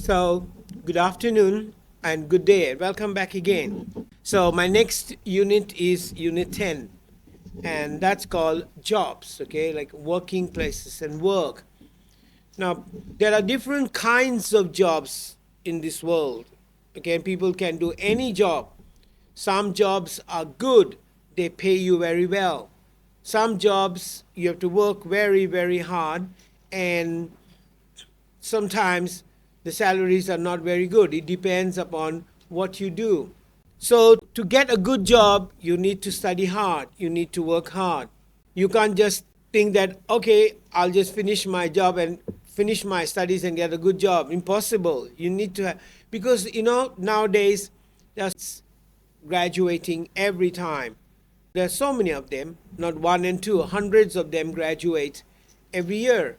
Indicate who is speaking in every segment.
Speaker 1: So, good afternoon and good day. Welcome back again. So, my next unit is Unit 10, and that's called jobs, okay, like working places and work. Now, there are different kinds of jobs in this world. Okay, people can do any job. Some jobs are good, they pay you very well. Some jobs you have to work very, very hard, and sometimes the salaries are not very good. It depends upon what you do. So, to get a good job, you need to study hard, you need to work hard. You can't just think that, okay, I'll just finish my job and finish my studies and get a good job. Impossible. You need to have, because nowadays there's graduating every time. There are so many of them, not one and two, hundreds of them graduate every year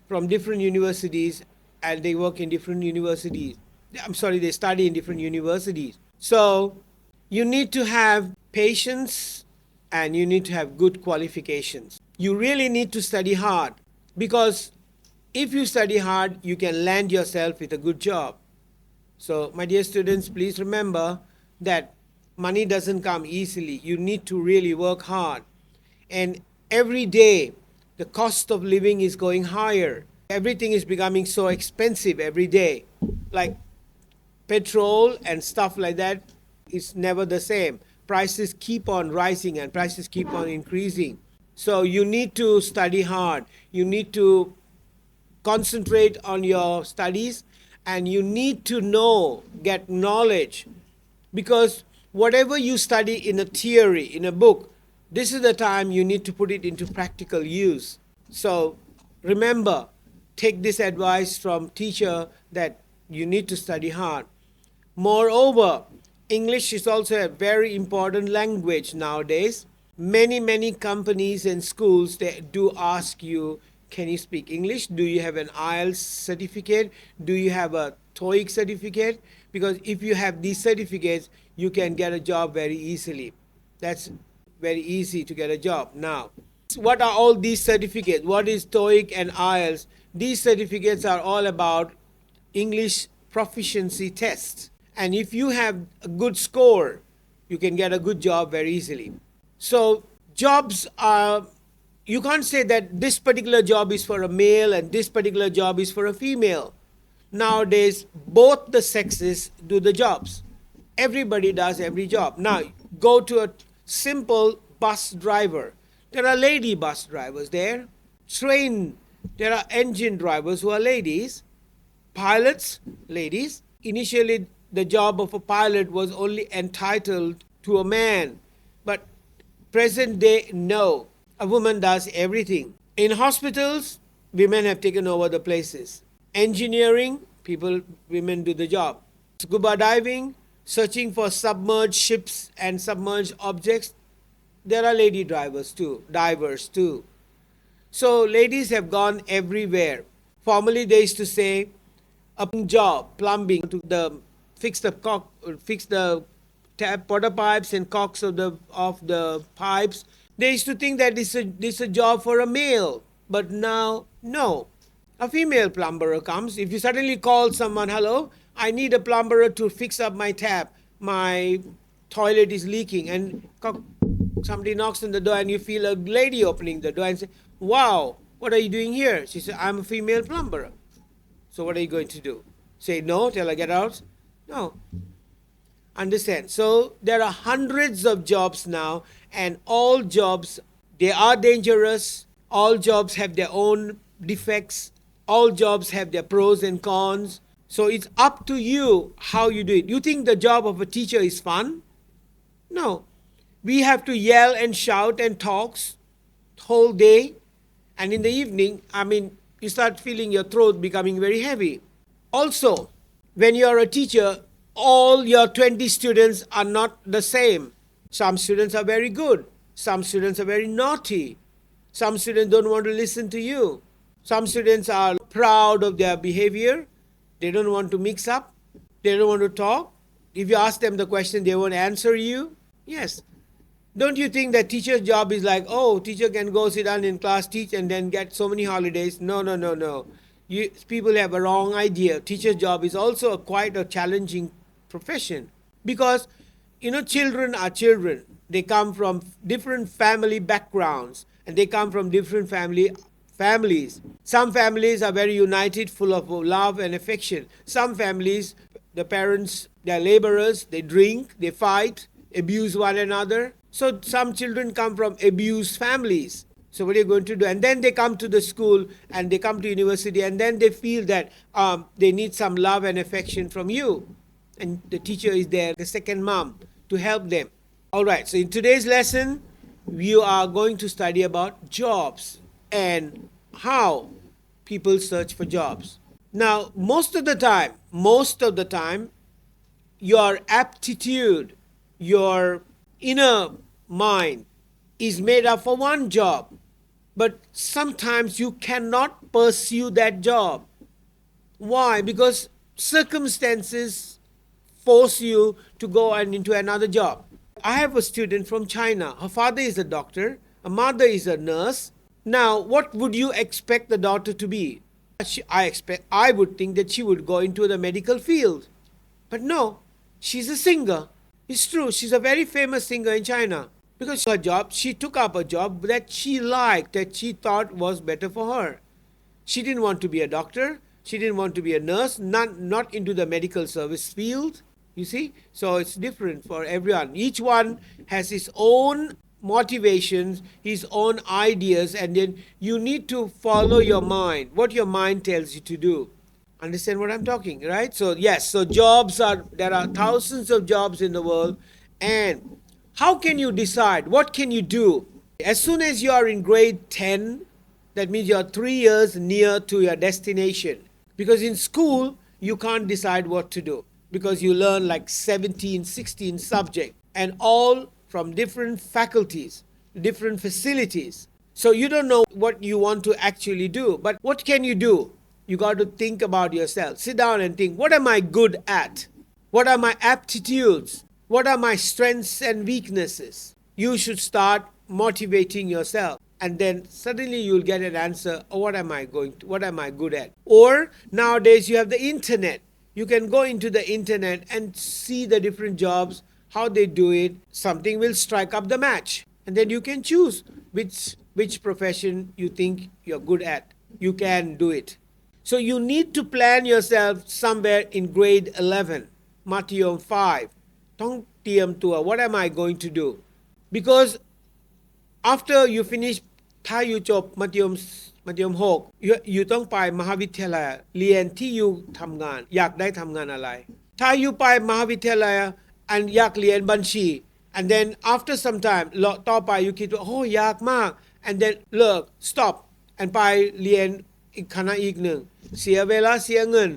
Speaker 1: from different universities, and they work in different universities. They study in different universities. So you need to have patience and you need to have good qualifications. You really need to study hard, because if you study hard, you can land yourself with a good job. So, my dear students, please remember that money doesn't come easily. You need to really work hard. And every day, the cost of living is going higher. Everything is becoming so expensive every day. Like petrol and stuff like that is never the same. Prices keep on rising and prices keep on increasing. So you need to study hard. You need to concentrate on your studies, and you need to get knowledge, because whatever you study in a theory, in a book, this is the time you need to put it into practical use. So remember, take this advice from teacher that you need to study hard. Moreover, English is also a very important language nowadays. Many companies and schools, they do ask you, can you speak English? Do you have an IELTS certificate? Do you have a TOEIC certificate? Because if you have these certificates, you can get a job very easily. That's very easy to get a job now. What are all these certificates? What is TOEIC and IELTS? These certificates are all about English proficiency tests. And if you have a good score, you can get a good job very easily. So jobs are, you can't say that this particular job is for a male and this particular job is for a female. Nowadays, both the sexes do the jobs. Everybody does every job. Now, go to a simple bus driver. There are lady bus drivers there. There are engine drivers who are ladies. Pilots, ladies. Initially, the job of a pilot was only entitled to a man. But present day, no. A woman does everything. In hospitals, women have taken over the places. Engineering, women do the job. Scuba diving, searching for submerged ships and submerged objects, there are lady divers too. So ladies have gone everywhere. Formerly they used to say a job, plumbing, to fix the water pipes and cocks of the pipes. They used to think that this is a job for a male, but now, no. A female plumber comes. If you suddenly call someone, hello, I need a plumber to fix up my tap. My toilet is leaking. And somebody knocks on the door and you feel a lady opening the door and say, wow, what are you doing here? She said, I'm a female plumber. So what are you going to do? Say no, tell her get out? No. Understand? So there are hundreds of jobs now, and all jobs, they are dangerous. All jobs have their own defects. All jobs have their pros and cons. So it's up to you how you do it. You think the job of a teacher is fun? No. We have to yell and shout and talk whole day. And in the evening, you start feeling your throat becoming very heavy. Also, when you are a teacher, all your 20 students are not the same. Some students are very good. Some students are very naughty. Some students don't want to listen to you. Some students are proud of their behavior. They don't want to mix up. They don't want to talk. If you ask them the question, they won't answer you. Yes. Don't you think that teacher's job is like, oh, teacher can go sit down in class, teach, and then get so many holidays? No. people have a wrong idea. Teacher's job is also quite a challenging profession because, children are children. They come from different family backgrounds and they come from different families. Some families are very united, full of love and affection. Some families, the parents, they're laborers, they drink, they fight, abuse one another. So some children come from abused families. So what are you going to do? And then they come to the school and they come to university and then they feel that they need some love and affection from you. And the teacher is there, the second mom, to help them. All right, so in today's lesson, we are going to study about jobs and how people search for jobs. Now, most of the time, your aptitude, your inner mind is made up for one job. But sometimes you cannot pursue that job. Why? Because circumstances force you to go into another job. I have a student from China. Her father is a doctor. Her mother is a nurse. Now, what would you expect the daughter to be? I would think that she would go into the medical field. But no, she's a singer. It's true, she's a very famous singer in China. Because her job, she took up a job that she liked, that she thought was better for her. She didn't want to be a doctor. She didn't want to be a nurse, not into the medical service field. You see? So it's different for everyone. Each one has his own motivations, his own ideas, and then you need to follow your mind, what your mind tells you to do. Understand what I'm talking, right? So yes, so there are thousands of jobs in the world, and how can you decide? What can you do? As soon as you are in grade 10, that means you're 3 years near to your destination. Because in school, you can't decide what to do. Because you learn like 17, 16 subjects, and all from different faculties, different facilities. So you don't know what you want to actually do. But what can you do? You got to think about yourself. Sit down and think, what am I good at? What are my aptitudes? What are my strengths and weaknesses? You should start motivating yourself. And then suddenly you'll get an answer, oh, what am I good at? Or nowadays you have the internet. You can go into the internet and see the different jobs, how they do it. Something will strike up the match. And then you can choose which profession you think you're good at. You can do it. So you need to plan yourself somewhere in grade 11, Matthew 5. ต้องเตรียมตัว what am I going to do? Because after you finish ถ้าอยู่จบมัธยม6 you ต้องไปมหาวิทยาลัยเรียนที่อยู่ทำงานอยากได้ทำงานอะไรถ้าอยู่ไปมหาวิทยาลัย and อยากเรียนบัญชี and then after some time ต่อไป you คิดว่าโอ้ยากมาก and then เลิก stop and ไปเรียนอีกคณะอีกหนึ่งเสียเวลาเสียเงิน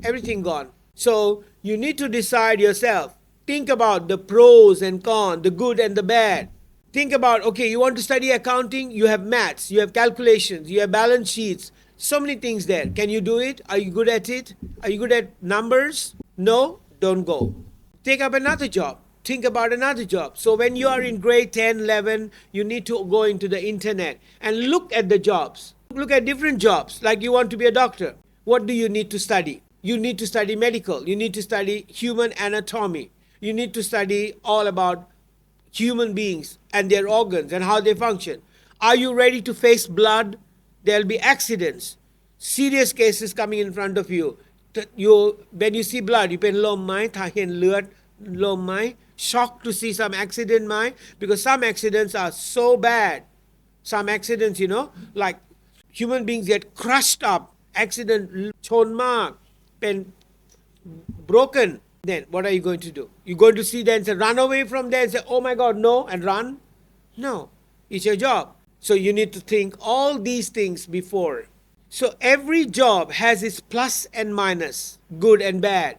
Speaker 1: everything gone. So you need to decide yourself. Think about the pros and cons, the good and the bad. Think about, okay, you want to study accounting, you have maths, you have calculations, you have balance sheets, so many things there. Can you do it? Are you good at it? Are you good at numbers? No? Don't go. Take up another job. Think about another job. So when you are in grade 10, 11, you need to go into the internet and look at the jobs. Look at different jobs, like you want to be a doctor. What do you need to study? You need to study medical. You need to study human anatomy. You need to study all about human beings and their organs and how they function. Are you ready to face blood? There'll be accidents, serious cases coming in front of you. When you see blood, youเป็นลมไหมถ้าเห็นเลือดลมไหม shocked to see some accident ไหม because some accidents are so bad. Some accidents, like human beings get crushed up. Accident ชนมากเป็น broken. Then what are you going to do? You're going to see them and say, run away from there and say, oh my God, no, and run? No, it's your job. So you need to think all these things before. So every job has its plus and minus, good and bad.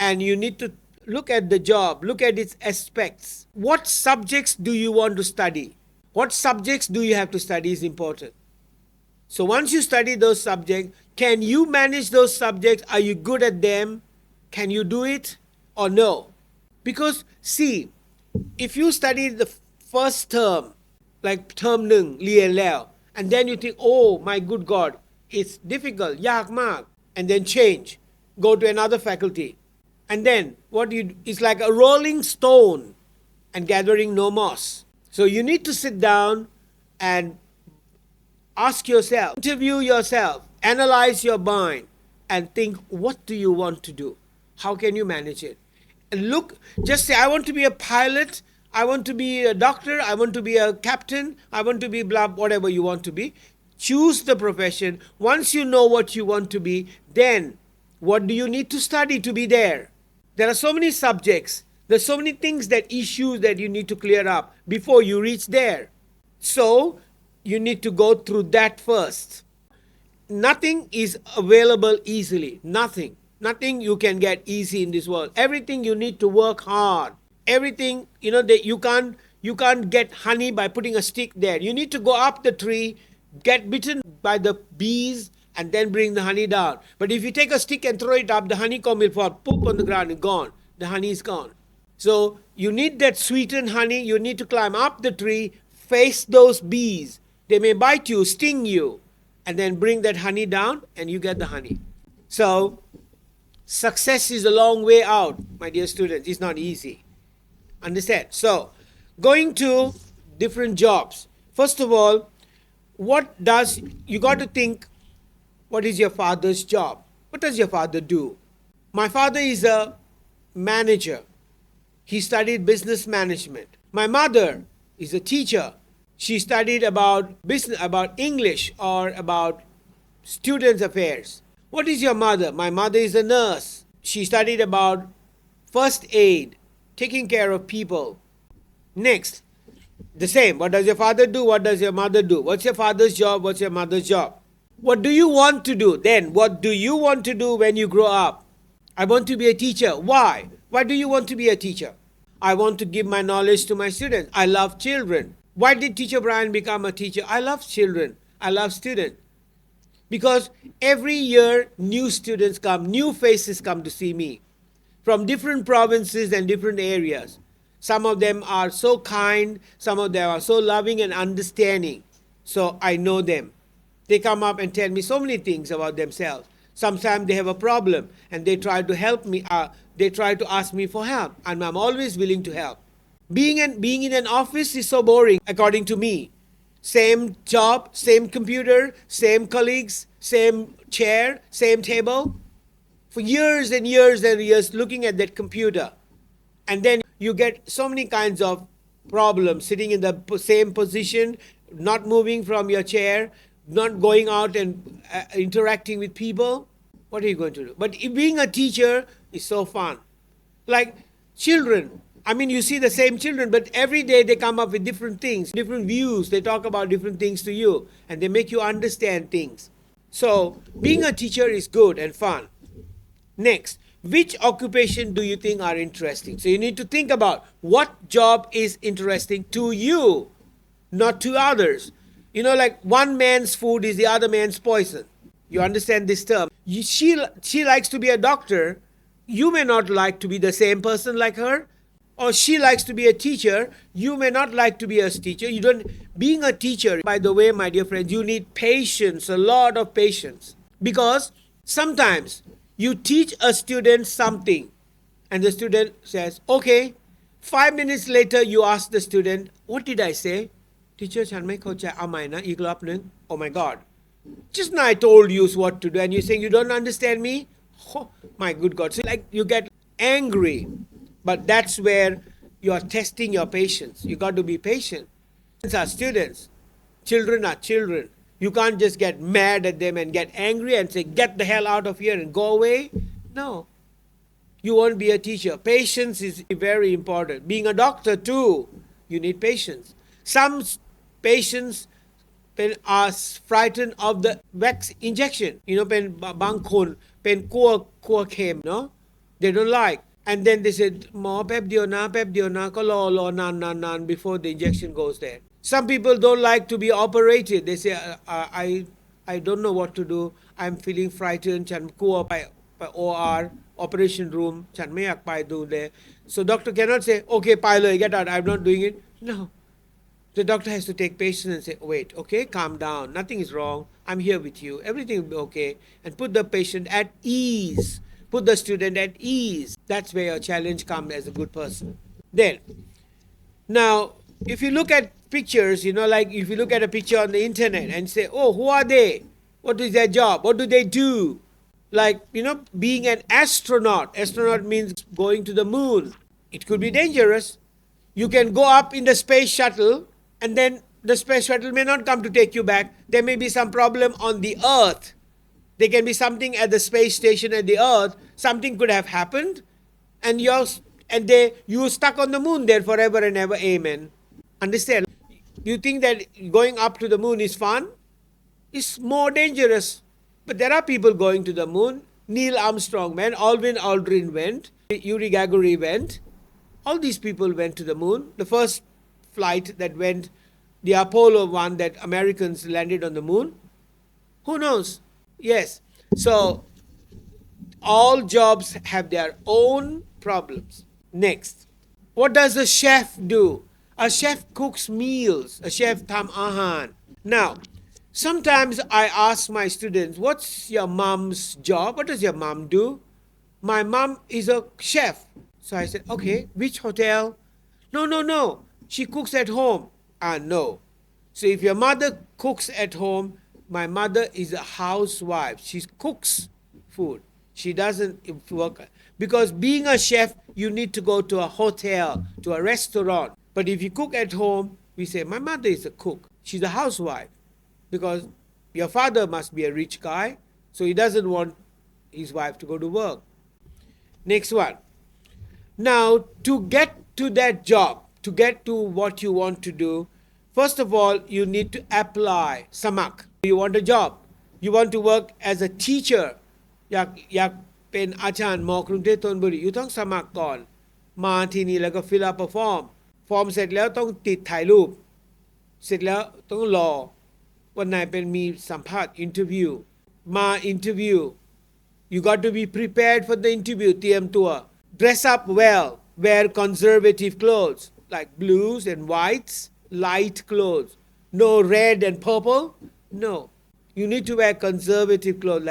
Speaker 1: And you need to look at the job, look at its aspects. What subjects do you want to study? What subjects do you have to study is important. So once you study those subjects, can you manage those subjects? Are you good at them? Can you do it or no? Because see, if you study the first term, like term 1 เรียนแล้ว and then you think, oh my good God, it's difficult ยากมาก and then change go to another faculty and then what you it's like a rolling stone and gathering no moss so you need to sit down and ask yourself interview yourself analyze your mind and think what do you want to do how can you manage it and look just say I want to be a pilot I want to be a doctor I want to be a captain I want to be blah whatever you want to be choose the profession once you know what you want to be then what do you need to study to be there are so many subjects there's so many things that issues that you need to clear up before you reach there so you need to go through that first nothing is available easily nothing you can get easy in this world everything you need to work hard everything that you can't get honey by putting a stick there you need to go up the tree get bitten by the bees and then bring the honey down but if you take a stick and throw it up the honeycomb will fall poop on the ground and gone the honey is gone so you need that sweetened honey you need to climb up the tree face those bees they may bite you sting you and then bring that honey down and you get the honey so success is a long way out my dear students it's not easy understand so going to different jobs first of all what does you got to think what is your father's job what does your father do my father is a manager he studied business management my mother is a teacher she studied about business about English or about students affairs what is your mother my mother is a nurse she studied about first aid taking care of people next the same what does your father do what does your mother do what's your father's job what's your mother's job what do you want to do then what do you want to do when you grow up I want to be a teacher why do you want to be a teacher I want to give my knowledge to my students I love children why did teacher Brian become a teacher I love children I love students because every year new students come new faces come to see me from different provinces and different areas some of them are so kind some of them are so loving and understanding so I know them they come up and tell me so many things about themselves sometimes they have a problem and they try to help me they try to ask me for help and I'm always willing to help being in an office is so boring according to me same job same computer same colleagues same chair same table for years and years and years looking at that computer and then you get so many kinds of problems sitting in the same position not moving from your chair not going out and interacting with people what are you going to do but being a teacher is so fun like children I mean you see the same children but every day they come up with different things different views they talk about different things to you and they make you understand things so being a teacher is good and fun next which occupation do you think are interesting so you need to think about what job is interesting to you not to others like one man's food is the other man's poison you understand this term she likes to be a doctor you may not like to be the same person like her or she likes to be a teacher you may not like to be a teacher you don't being a teacher by the way my dear friends you need patience a lot of patience because sometimes you teach a student something and the student says okay 5 minutes later you ask the student what did I say teacher ฉันไม่เข้าใจเอาใหม่นะอีกรอบนึง oh my god just now I told you what to do and you're saying you don't understand me oh, my good god so like you get angry but that's where you are testing your patience you got to be patient students are students children are children you can't just get mad at them and get angry and say get the hell out of here and go away no you won't be a teacher patience is very important being a doctor too you need patience some patients are frightened of the wax injection เป็นบางคนเป็นกลัวเข็ม they don't like and then they said หมอแป๊บเดียวนะก็รอนาน before the injection goes there some people don't like to be operated they say I don't know what to do I'm feeling frightened ฉันกลัวไป OR operation room ฉันไม่อยากไปดูเลย so doctor cannot say okay ไปเลย get out I'm not doing it no the doctor has to take patience and say wait okay calm down nothing is wrong I'm here with you. Everything will be okay. And put the patient at ease. Put the student at ease. That's where your challenge comes as a good person. Then, now, if you look at pictures, like if you look at a picture on the internet and say, oh, who are they? What is their job? What do they do? Like, being an astronaut. Astronaut means going to the moon. It could be dangerous. You can go up in the space shuttle and then the space shuttle may not come to take you back. There may be some problem on the earth. There can be something at the space station at the earth. Something could have happened and you're stuck on the moon there forever and ever. Amen. Understand? You think that going up to the moon is fun? It's more dangerous. But there are people going to the moon. Neil Armstrong went, Aldrin went, Yuri Gagarin went. All these people went to the moon. The first flight that went, the Apollo one that Americans landed on the moon. Who knows? Yes. So all jobs have their own problems. Next. What does a chef do? A chef cooks meals. A chef tam ahan. Now, sometimes I ask my students, what's your mom's job? What does your mom do? My mom is a chef. So I said, okay, which hotel? No. She cooks at home. No. So if your mother cooks at home, my mother is a housewife. She cooks food. She doesn't work. Because being a chef, you need to go to a hotel, to a restaurant. But if you cook at home, we say, my mother is a cook. She's a housewife. Because your father must be a rich guy, so he doesn't want his wife to go to work. Next one. Now, to get to that job, to get to what you want to do, first of all, you need to apply. Samak. You want a job. You want to work as a teacher. อยากเป็นอาจารย์มอกรุงเทพธนบุรี you ต้องสมัครก่อน มาที่นี่แล้วก็ fill up a form ฟอร์มเสร็จแล้วต้องติดถ่ายรูป เสร็จแล้วต้องรอ วันไหนเป็นมีสัมภาษณ์ interview มา interview you got to be prepared for the interview เตรียมตัว dress up well wear conservative clothes like blues and whites light clothes no red and purple no you need to wear conservative clothes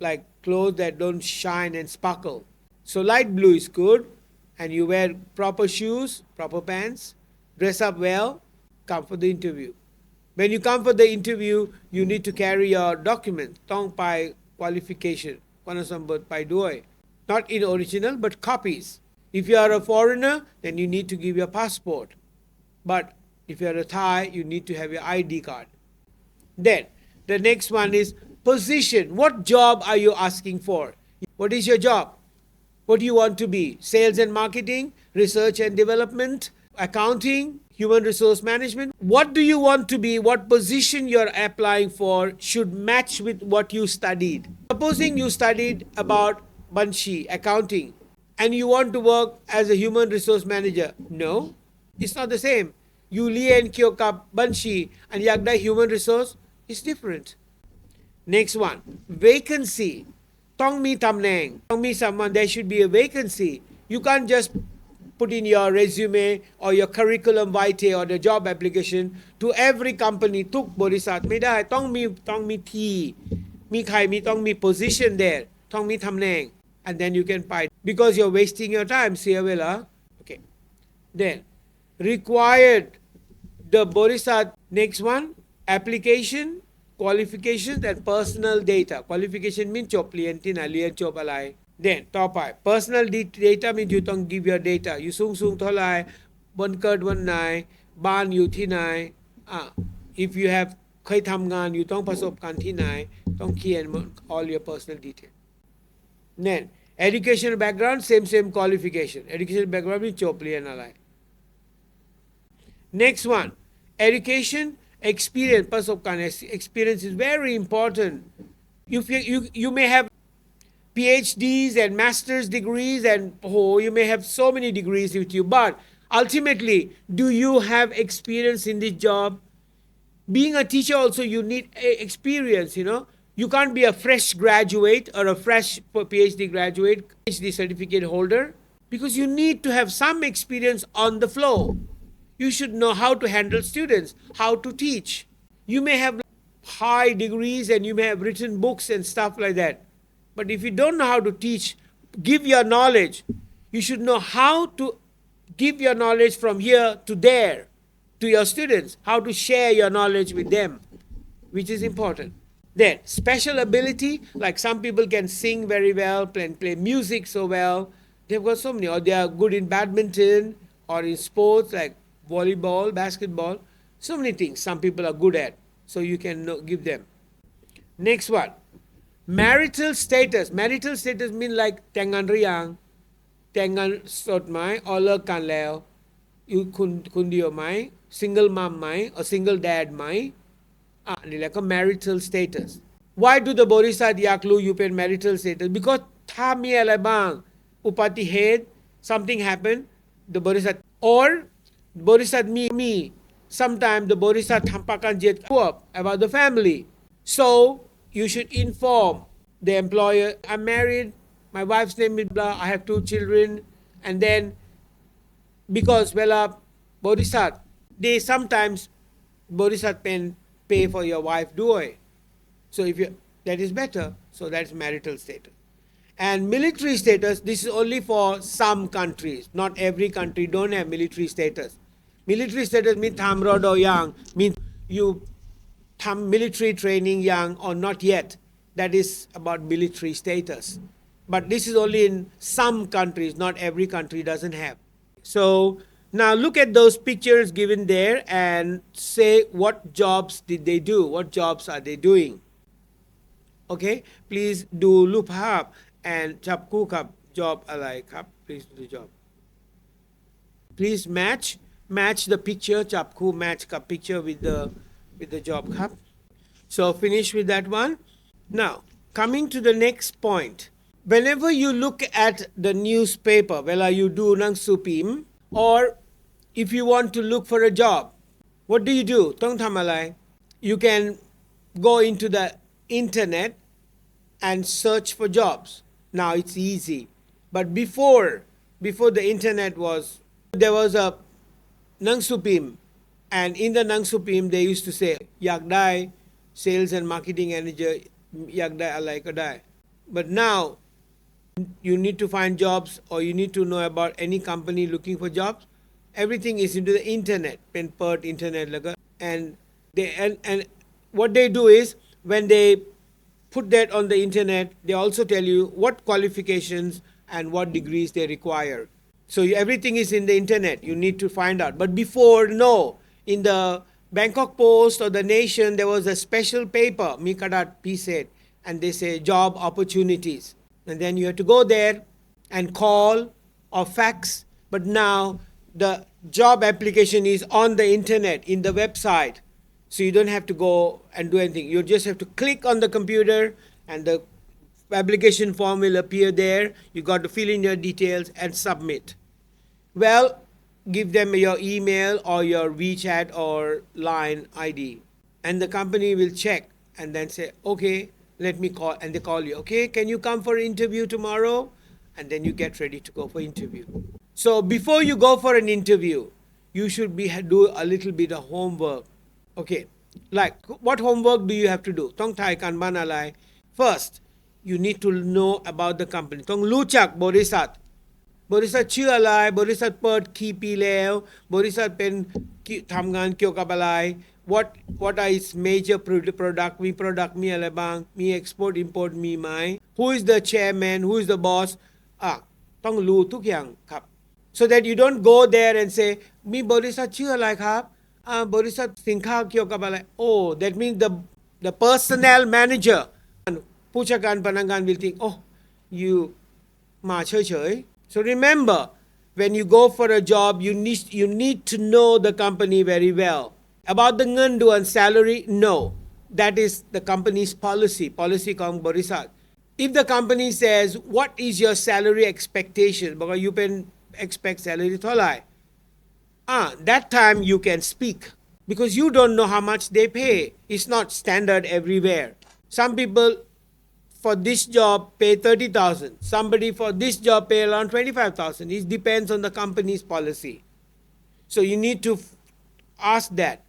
Speaker 1: like clothes that don't shine and sparkle so light blue is good and you wear proper shoes proper pants dress up well come for the interview when you come for the interview you need to carry your document ต้องไป qualification คุณสมบัติไปด้วย not in original but copies if you are a foreigner then you need to give your passport but if you are a Thai you need to have your ID card then the next one is position what job are you asking for what is your job what do you want to be sales and marketing research and development accounting human resource management what do you want to be what position you're applying for should match with what you studied supposing you studied about banshi accounting and you want to work as a human resource manager no it's not the same you เรียนเกี่ยวกับบัญชีandอยากได้ human resource it's different next one vacancy ต้องมีตำแหน่งต้องมี someone there should be a vacancy you can't just put in your resume or your curriculum vitae or the job application to every company ทุกบริษัทไม่ได้ต้องมีที่มีใครต้องมี position there ต้องมีตำแหน่ง and then you can find because you're wasting your time เสียเวลา okay then required the บริษัท next one application qualifications and personal data qualification means จบเรียนที่ไหนเรียนจบอะไรthen ต่อไป personal data means you ต้อง give your data อยู่สูงเท่าไหร่วันเกิดวันไหนบ้านอยู่ที่ไหนif you have เคยทำงานอยู่ต้องประสบการณ์ที่ไหนต้องเขียน all your personal detail then education background same qualification education background means จบเรียนอะไร next one education experience ประสบการณ์ experience is very important you may have PhDs and master's degrees and you may have so many degrees with you but ultimately do you have experience in this job being a teacher also you need experience you can't be a fresh graduate or a fresh PhD graduate PhD certificate holder because you need to have some experience on the floor you should know how to handle students how to teach you may have high degrees and you may have written books and stuff like that. But if you don't know how to teach, give your knowledge, you should know how to give your knowledge from here to there to your students, how to share your knowledge with them, which is important. Then, special ability, like some people can sing very well, play music so well. They've got so many, or they are good in badminton or in sports like volleyball, basketball. So many things some people are good at. So you can give them. Next one, marital status. Marital status means like แต่งงานหรือยังแต่งงานสดไหม or เลิกกันแล้วคุณเดียวไหม single mom ไหม or single dad ไหมนี่แหละก็ marital status. Why do the บริษัทอยากรู้อยู่เป็น marital status? Because ถ้ามีอะไรบ้างอุบัติเหตุ something happen the บริษัท or บริษัทมี sometimes the บริษัททำประกันเจ็ดควบ about the family. So you should inform the employer, I'm married, my wife's name is blah, I have 2 children, and then because เวลาบริษัท they sometimes บริษัทเป็น pay for your wife ด้วย so if you that is better, so that's marital status. And military status, this is only for some countries, not every country don't have military status. Military status means ทำรอดอยัง means you ทำ military trainingยัง or not yet. That is about military status. But this is only in some countries, not every country doesn't have. So now look at those pictures given there and say what jobs did they do, what jobs are they doing. Okay, please do รูปภาพ and จับคู่กับ job อะไรครับ please do the job. Please match the picture จับคู่ match กับ picture with the job ครับ so finish with that one. Now coming to the next point, whenever you look at the newspaper เวลา you do หนังสือพิมพ์ or if you want to look for a job, what do you do ต้องทำอะไร you can go into the internet and search for jobs. Now it's easy, but before the internet there was a หนังสือพิมพ์ and in the หนังสือพิมพ์ they used to say อยากได้ sales and marketing manager อยากได้อะไรก็ได้ but now you need to find jobs or you need to know about any company looking for jobs. Everything is into the internet เป็นเปิด internet แล้วก็ and what they do is when they put that on the internet, they also tell you what qualifications and what degrees they require. So everything is in the internet. You need to find out. But before, no. In the Bangkok Post or the Nation, there was a special paper, มีกระดาษพิเศษ and they say job opportunities. And then you have to go there and call or fax. But now the job application is on the internet, in the website. So you don't have to go and do anything. You just have to click on the computer and the application form will appear there. You got to fill in your details and submit. Well, give them your email or your WeChat or Line ID. And the company will check and then say, okay, let me call. And they call you. Okay, can you come for an interview tomorrow? And then you get ready to go for interview. So before you go for an interview, you should do a little bit of homework. Okay, like what homework do you have to do? ต้องถ่ายการบ้านอะไร First, you need to know about the company. ต้องรู้จักบริษัทชื่ออะไรบริษัทเปิดกี่ปีแล้วบริษัทเป็นทำงานเกี่ยวกับอะไร what are its major product มี product มีอะไรบ้างมี export import มีไหม who is the chairman who is the boss ต้องรู้ทุกอย่างครับ so that you don't go there and say มีบริษัทชื่ออะไรครับบริษัทสินค้าเกี่ยวกับอะไร oh that means the personnel manager ผู้จัดการพนักงาน will think oh you มาเฉยๆ so remember when you go for a job you need to know the company very well about the เงินเดือน salary no that is the company's policy ของบริษัท if the company says what is your salary expectation บอกว่า you เป็น expect salary เท่าไหร่that time you can speak because you don't know how much they pay. It's not standard everywhere. Some people for this job pay 30,000. Somebody for this job pay around 25,000. It depends on the company's policy. So you need to ask that.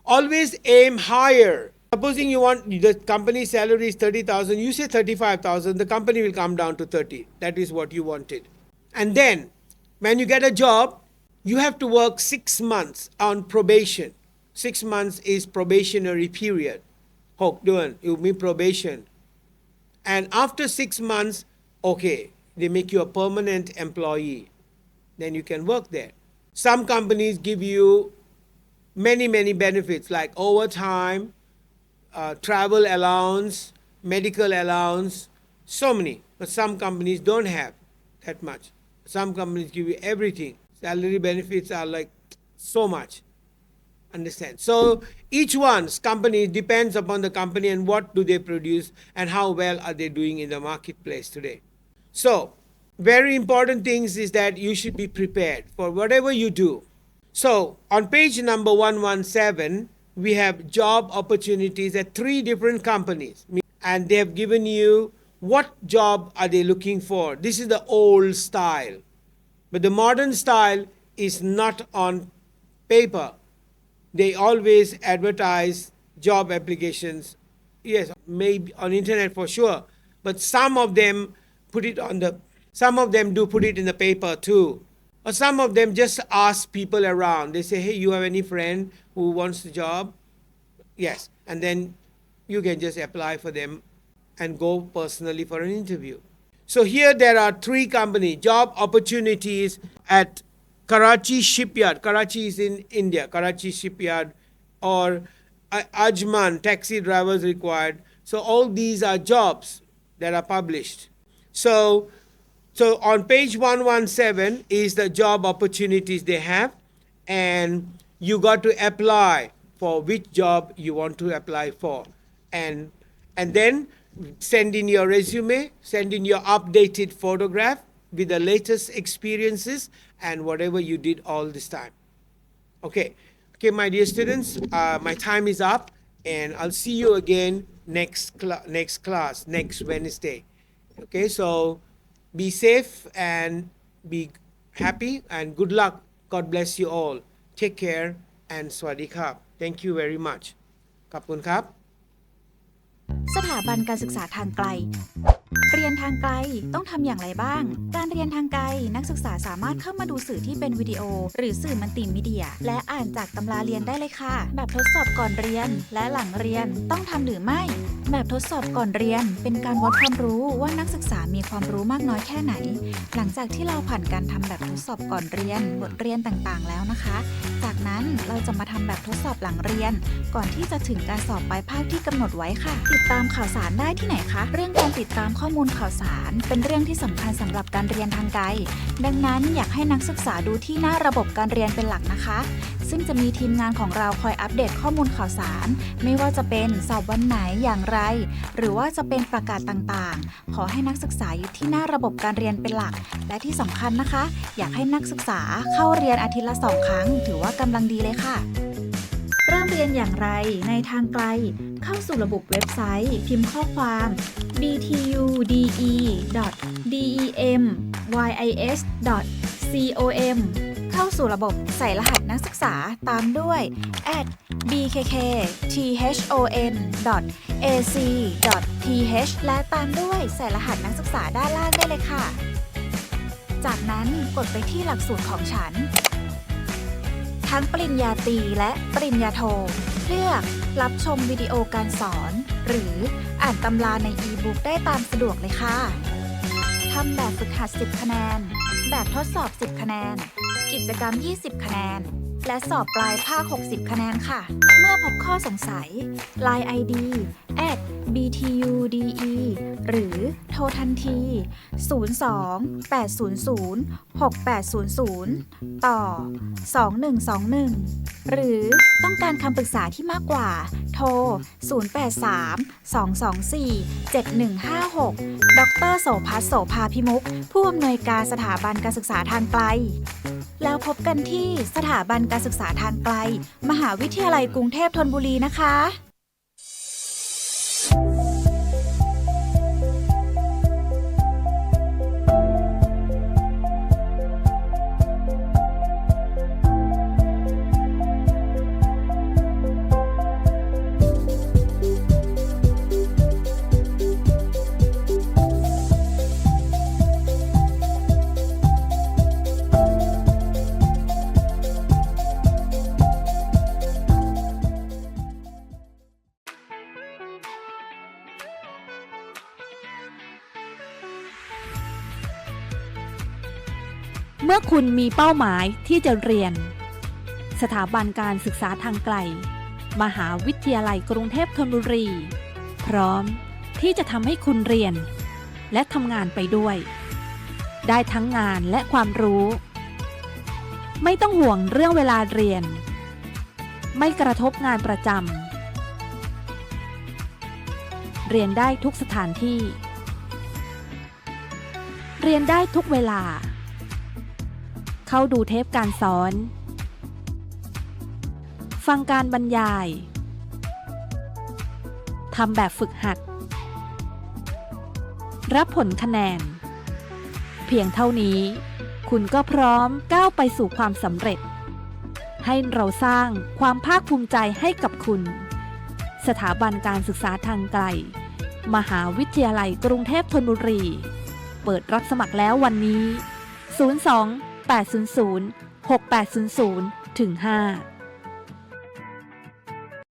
Speaker 1: Always aim higher. Supposing you want the company salary is 30,000, you say 35,000, the company will come down to 30. That is what you wanted. And then when you get a job, you have to work 6 months on probation. 6 months is probationary period. 6 เดือน you mean probation. And after 6 months, okay, they make you a permanent employee. Then you can work there. Some companies give you many benefits like overtime, travel allowance, medical allowance, so many. But some companies don't have that much. Some companies give you everything. Salary benefits are like so much. Understand? So each one's company depends upon the company and what do they produce and how well are they doing in the marketplace today. So very important things is that you should be prepared for whatever you do. So on page number 117, we have job opportunities at 3 different companies. And they have given you what job are they looking for. This is the old style. But the modern style is not on paper. They always advertise job applications. Yes, maybe on internet for sure. But some of them do put it in the paper too. Or some of them just ask people around. They say, hey, you have any friend who wants the job? Yes. And then you can just apply for them and go personally for an interview. So here there are 3 companies, job opportunities at Karachi Shipyard. Karachi is in India. Karachi Shipyard or Ajman, taxi drivers required. So all these are jobs that are published. So on page 117 is the job opportunities they have, and you got to apply for which job you want to apply for, and then send in your resume, send in your updated photograph with the latest experiences and whatever you did all this time. Okay, my dear students, my time is up, and I'll see you again next class, next Wednesday. Okay, so be safe and be happy and good luck. God bless you all. Take care and สวัสดีครับ Thank you very much. ขอบคุณครับ
Speaker 2: สถาบันการศึกษาทางไกลเรียนทางไกลต้องทำอย่างไรบ้างการเรียนทางไกลนักศึกษาสามารถเข้ามาดูสื่อที่เป็นวิดีโอหรือสื่อมัลติมีเดียและอ่านจากตำราเรียนได้เลยค่ะแบบทดสอบก่อนเรียนและหลังเรียนต้องทำหรือไม่แบบทดสอบก่อนเรียนเป็นการวัดความรู้ว่านักศึกษามีความรู้มากน้อยแค่ไหนหลังจากที่เราผ่านการทำแบบทดสอบก่อนเรียนบทเรียนต่างๆแล้วนะคะจากนั้นเราจะมาทำแบบทดสอบหลังเรียนก่อนที่จะถึงการสอบปลายภาคที่กำหนดไว้ค่ะติดตามข่าวสารได้ที่ไหนคะเรื่องการติดตามข้อมูลข่าวสารเป็นเรื่องที่สำคัญสำหรับการเรียนทางไกลดังนั้นอยากให้นักศึกษาดูที่หน้าระบบการเรียนเป็นหลักนะคะซึ่งจะมีทีมงานของเราคอยอัปเดตข้อมูลข่าวสารไม่ว่าจะเป็นสอบวันไหนอย่างไรหรือว่าจะเป็นประกาศต่างๆขอให้นักศึกษาอยู่ที่หน้าระบบการเรียนเป็นหลักและที่สำคัญนะคะอยากให้นักศึกษาเข้าเรียนอาทิตย์ละ 2 ครั้งถือว่ากำลังดีเลยค่ะเริ่มเรียนอย่างไรในทางไกลเข้าสู่ระบบเว็บไซต์พิมพ์ข้อความ btude.demyis.com เข้าสู่ระบบใส่รหัสนักศึกษาตามด้วย @bkk.thon.ac.th และตามด้วยใส่รหัสนักศึกษาด้านล่างได้เลยค่ะจากนั้นกดไปที่หลักสูตรของฉันทั้งปริญญาตรีและปริญญาโทเลือกรับชมวิดีโอการสอนหรืออ่านตำราในอีบุ๊กได้ตามสะดวกเลยค่ะทำแบบฝึกหัด10 คะแนนแบบทดสอบ10 คะแนนกิจกรรม20 คะแนนและสอบปลายภาค60 คะแนนค่ะเมื่อพบข้อสงสัย LINE ID @btude หรือโทรทันที 02-800-6800 ต่อ 2121 หรือต้องการคำปรึกษาที่มากกว่าโทร 083-224-7156 ดร.โสภัส โสภาพิมุขผู้อำนวยการสถาบันการศึกษาทางไกลแล้วพบกันที่สถาบันการศึกษาทางไกลมหาวิทยาลัยกรุงเทพธนบุรีนะคะ
Speaker 3: เมื่อคุณมีเป้าหมายที่จะเรียนสถาบันการศึกษาทางไกลมหาวิทยาลัยกรุงเทพธนบุรีพร้อมที่จะทำให้คุณเรียนและทำงานไปด้วยได้ทั้งงานและความรู้ไม่ต้องห่วงเรื่องเวลาเรียนไม่กระทบงานประจำเรียนได้ทุกสถานที่เรียนได้ทุกเวลาเข้าดูเทปการสอนฟังการบรรยายทำแบบฝึกหัดรับผลคะแนนเพียงเท่านี้คุณก็พร้อมก้าวไปสู่ความสำเร็จให้เราสร้างความภาคภูมิใจให้กับคุณสถาบันการศึกษาทางไกลมหาวิทยาลัยกรุงเทพธนบุรีเปิดรับสมัครแล้ววันนี้ 02-800-6800-5